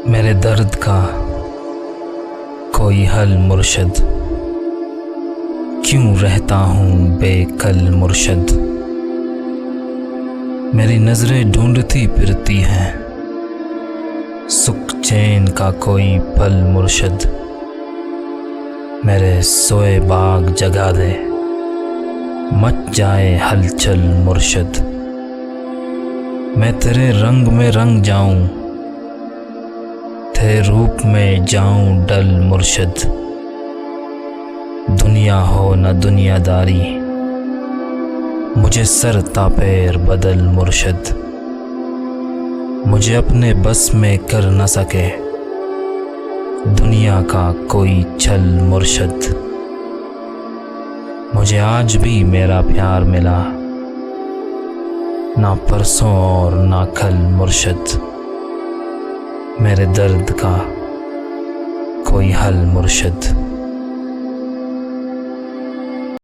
मेरे दर्द का कोई हल मुर्शद, क्यों रहता हूँ बेकल मुर्शद। मेरी नजरें ढूंढती फिरती हैं सुख चैन का कोई पल मुर्शद। मेरे सोए बाग जगा दे, मच जाए हलचल मुर्शद। मैं तेरे रंग में रंग जाऊं, तेरे रूप में जाऊं डल मुर्शद। दुनिया हो न दुनियादारी, मुझे सर तापैर बदल मुर्शद। मुझे अपने बस में कर न सके दुनिया का कोई छल मुर्शद। मुझे आज भी मेरा प्यार मिला, ना परसों और ना कल मुर्शद। मेरे दर्द का कोई हल मुर्शद।